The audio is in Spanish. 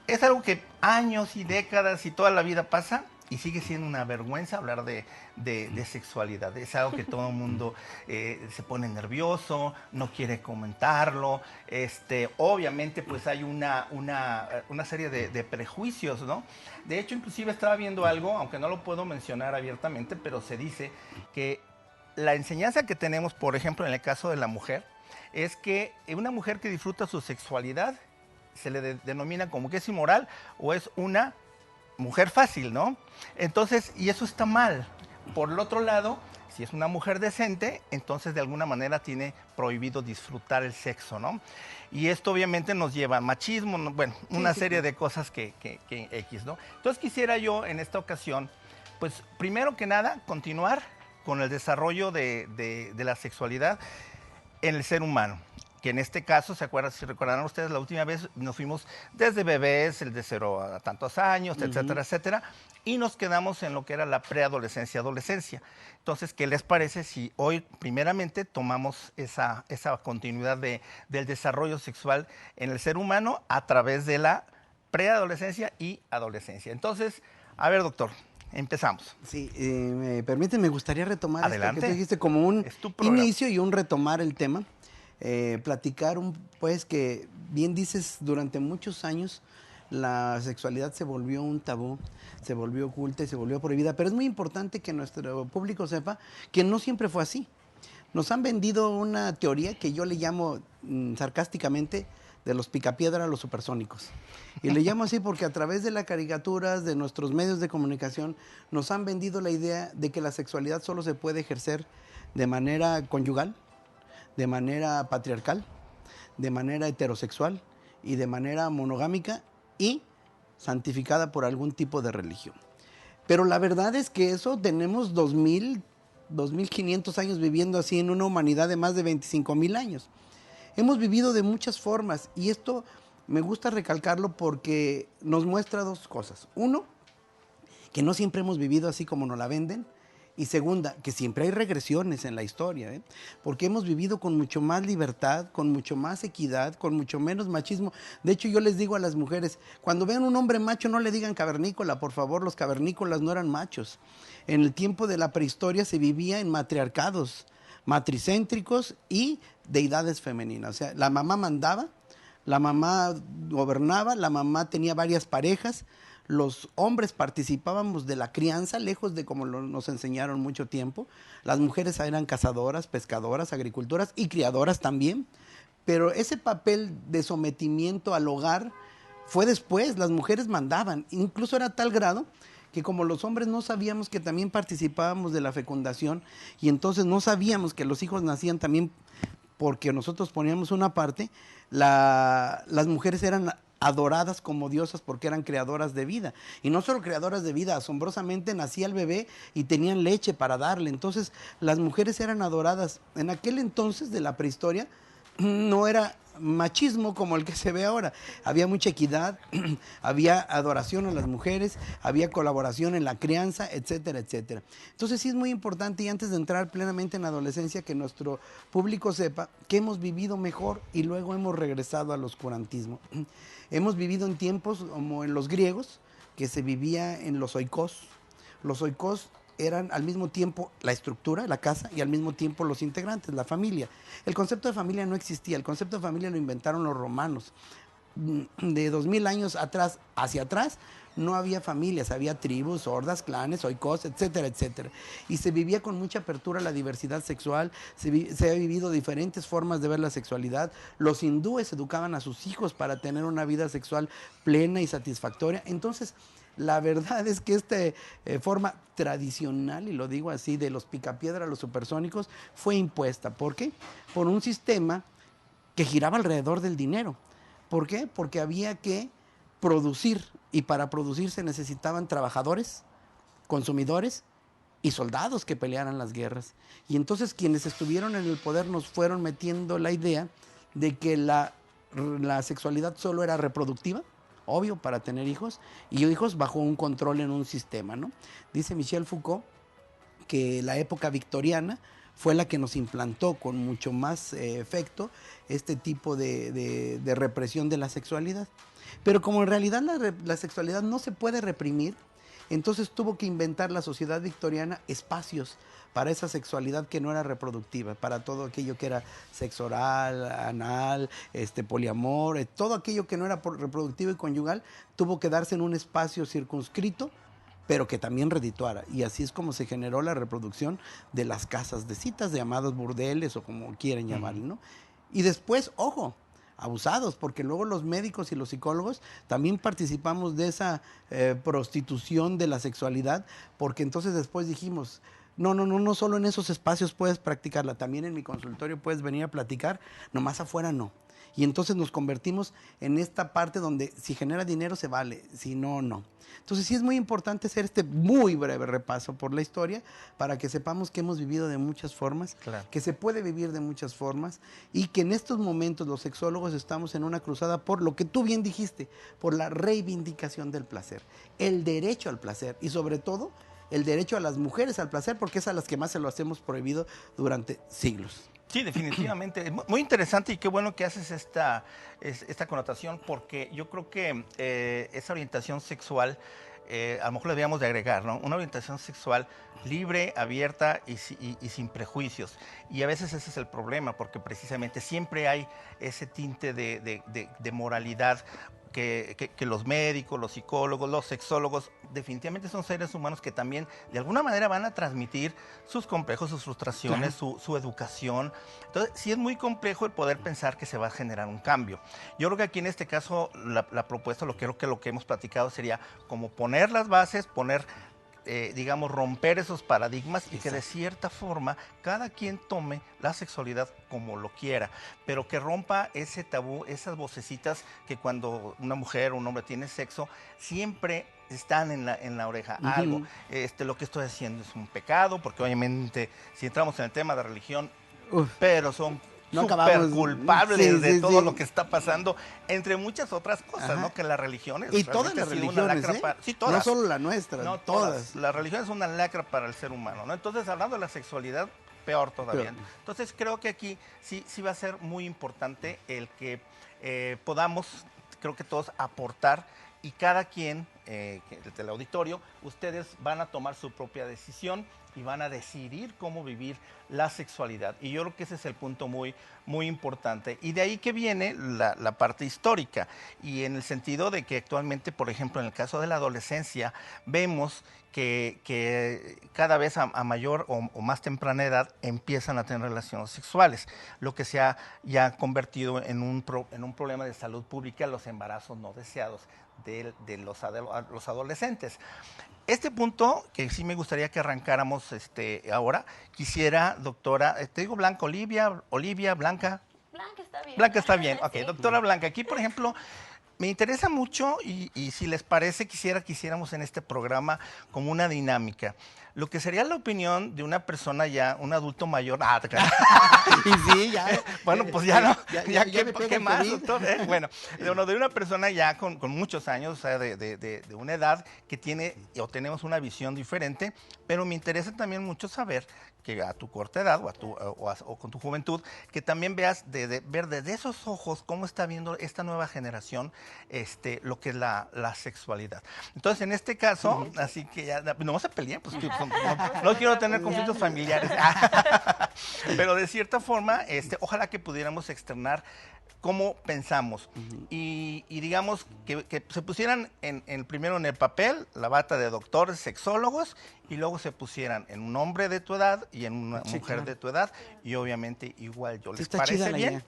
es algo que años y décadas y toda la vida pasa y sigue siendo una vergüenza hablar de sexualidad. Es algo que todo el mundo se pone nervioso, no quiere comentarlo. Obviamente, pues hay una serie de prejuicios, ¿no? De hecho, inclusive estaba viendo algo, aunque no lo puedo mencionar abiertamente, pero se dice que la enseñanza que tenemos, por ejemplo, en el caso de la mujer, es que una mujer que disfruta su sexualidad se le denomina como que es inmoral o es una mujer fácil, ¿no? Entonces, y eso está mal. Por el otro lado, si es una mujer decente, entonces de alguna manera tiene prohibido disfrutar el sexo, ¿no? Y esto obviamente nos lleva a machismo, bueno, una serie de cosas que X, ¿no? Entonces quisiera yo en esta ocasión, pues primero que nada, continuar con el desarrollo de la sexualidad en el ser humano. Que en este caso, ¿se acuerdan? Si recordarán ustedes, la última vez nos fuimos desde bebés, el de 0 a tantos años, etcétera, etcétera, y nos quedamos en lo que era la preadolescencia, adolescencia. Entonces, ¿qué les parece si hoy, primeramente, tomamos esa continuidad del desarrollo sexual en el ser humano a través de la preadolescencia y adolescencia? Entonces, a ver, doctor, empezamos. Sí, me permite, me gustaría retomar esto que tú dijiste como un inicio y un retomar el tema. Platicar pues que bien dices, durante muchos años la sexualidad se volvió un tabú, se volvió oculta y se volvió prohibida, pero es muy importante que nuestro público sepa que no siempre fue así. Nos han vendido una teoría que yo le llamo sarcásticamente de los picapiedra a los supersónicos. Y le llamo así porque a través de las caricaturas, de nuestros medios de comunicación, nos han vendido la idea de que la sexualidad solo se puede ejercer de manera conyugal, de manera patriarcal, de manera heterosexual y de manera monogámica y santificada por algún tipo de religión. Pero la verdad es que eso tenemos 2500 años viviendo así en una humanidad de más de 25,000 años. Hemos vivido de muchas formas y esto me gusta recalcarlo porque nos muestra dos cosas. Uno, que no siempre hemos vivido así como nos la venden. Y segunda, que siempre hay regresiones en la historia, porque hemos vivido con mucho más libertad, con mucho más equidad, con mucho menos machismo. De hecho, yo les digo a las mujeres, cuando vean un hombre macho, no le digan cavernícola, por favor, los cavernícolas no eran machos. En el tiempo de la prehistoria se vivía en matriarcados, matricéntricos y deidades femeninas. O sea, la mamá mandaba, la mamá gobernaba, la mamá tenía varias parejas. Los hombres participábamos de la crianza, lejos de como nos enseñaron mucho tiempo. Las mujeres eran cazadoras, pescadoras, agricultoras y criadoras también. Pero ese papel de sometimiento al hogar fue después, las mujeres mandaban. Incluso era a tal grado que como los hombres no sabíamos que también participábamos de la fecundación y entonces no sabíamos que los hijos nacían también porque nosotros poníamos una parte, las mujeres eran adoradas como diosas porque eran creadoras de vida. Y no solo creadoras de vida, asombrosamente nacía el bebé y tenían leche para darle. Entonces las mujeres eran adoradas. En aquel entonces de la prehistoria no era machismo como el que se ve ahora. Había mucha equidad, había adoración a las mujeres, había colaboración en la crianza, etcétera, etcétera. Entonces sí es muy importante, y antes de entrar plenamente en la adolescencia, que nuestro público sepa que hemos vivido mejor y luego hemos regresado al oscurantismo. Hemos vivido en tiempos como en los griegos, que se vivía en los oikos. Los oikos eran al mismo tiempo la estructura, la casa, y al mismo tiempo los integrantes, la familia. El concepto de familia no existía, el concepto de familia lo inventaron los romanos. De 2000 años atrás hacia atrás no había familias, había tribus, hordas, clanes, oikos, etcétera, etcétera. Y se vivía con mucha apertura a la diversidad sexual, se ha vivido diferentes formas de ver la sexualidad. Los hindúes educaban a sus hijos para tener una vida sexual plena y satisfactoria. Entonces, la verdad es que esta forma tradicional, y lo digo así, de los picapiedra a los supersónicos, fue impuesta. ¿Por qué? Por un sistema que giraba alrededor del dinero. ¿Por qué? Porque había que producir, y para producir se necesitaban trabajadores, consumidores y soldados que pelearan las guerras. Y entonces quienes estuvieron en el poder nos fueron metiendo la idea de que la sexualidad solo era reproductiva, obvio, para tener hijos, y hijos bajo un control en un sistema, ¿no? Dice Michel Foucault que la época victoriana fue la que nos implantó con mucho más efecto este tipo de represión de la sexualidad. Pero como en realidad la sexualidad no se puede reprimir, entonces tuvo que inventar la sociedad victoriana espacios para esa sexualidad que no era reproductiva, para todo aquello que era sexo oral, anal, poliamor, todo aquello que no era reproductivo y conyugal, tuvo que darse en un espacio circunscrito, pero que también redituara. Y así es como se generó la reproducción de las casas de citas, de llamados burdeles o como quieren llamarlo, ¿no? Y después, ojo, abusados, porque luego los médicos y los psicólogos también participamos de esa prostitución de la sexualidad, porque entonces después dijimos, no solo en esos espacios puedes practicarla, también en mi consultorio puedes venir a platicar, nomás afuera no. Y entonces nos convertimos en esta parte donde si genera dinero se vale, si no, no. Entonces sí es muy importante hacer este muy breve repaso por la historia para que sepamos que hemos vivido de muchas formas, Claro. que se puede vivir de muchas formas y que en estos momentos los sexólogos estamos en una cruzada por lo que tú bien dijiste, por la reivindicación del placer, el derecho al placer y sobre todo el derecho a las mujeres al placer, porque es a las que más se lo hemos prohibido durante siglos. Sí, definitivamente. Es muy interesante y qué bueno que haces esta connotación, porque yo creo que esa orientación sexual, a lo mejor le deberíamos de agregar, ¿no? Una orientación sexual libre, abierta y sin prejuicios. Y a veces ese es el problema, porque precisamente siempre hay ese tinte de moralidad que los médicos, los psicólogos, los sexólogos, definitivamente son seres humanos que también de alguna manera van a transmitir sus complejos, sus frustraciones, su educación. Entonces, sí es muy complejo el poder pensar que se va a generar un cambio. Yo creo que aquí en este caso la propuesta, lo que hemos platicado sería como poner las bases, digamos, romper esos paradigmas y que de cierta forma cada quien tome la sexualidad como lo quiera, pero que rompa ese tabú, esas vocecitas que cuando una mujer o un hombre tiene sexo, siempre están en la oreja. Algo, lo que estoy haciendo es un pecado, porque obviamente si entramos en el tema de religión, pero son súper culpables de todo lo que está pasando, entre muchas otras cosas, ¿no? Que las religiones... Y todas las religiones, sí, todas. No solo la nuestra, no, todas. La religión es una lacra para el ser humano, ¿no? Entonces, hablando de la sexualidad, peor todavía. Entonces, creo que aquí sí va a ser muy importante el que podamos, creo que todos, aportar y cada quien, del auditorio, ustedes van a tomar su propia decisión y van a decidir cómo vivir la sexualidad. Y yo creo que ese es el punto muy, muy importante. Y de ahí que viene la parte histórica. Y en el sentido de que actualmente, por ejemplo, en el caso de la adolescencia, vemos que cada vez a mayor o más temprana edad empiezan a tener relaciones sexuales, lo que se ha ya convertido en un problema de salud pública, los embarazos no deseados de los adolescentes. Este punto, que sí me gustaría que arrancáramos ahora, quisiera, doctora, te digo Blanca, Olivia, Blanca. Blanca está bien. Blanca está bien, ok. Sí. Doctora Blanca, aquí por ejemplo, me interesa mucho y si les parece quisiéramos en este programa como una dinámica. Lo que sería la opinión de una persona ya, un adulto mayor. Y sí, ya. Bueno, pues ya no. Ya ¿qué más, COVID. doctor? Bueno, de una persona ya con muchos años, o sea, de una edad que tiene o tenemos una visión diferente, pero me interesa también mucho saber que a tu corta edad o con tu juventud, que también veas ver desde esos ojos cómo está viendo esta nueva generación lo que es la sexualidad. Entonces, en este caso, así que ya, no se peleen, pues no quiero tener conflictos familiares. Pero de cierta forma, ojalá que pudiéramos externar cómo pensamos y digamos que se pusieran primero en el papel la bata de doctores, sexólogos, y luego se pusieran en un hombre de tu edad y en una mujer de tu edad, y obviamente igual yo. ¿Les parece bien?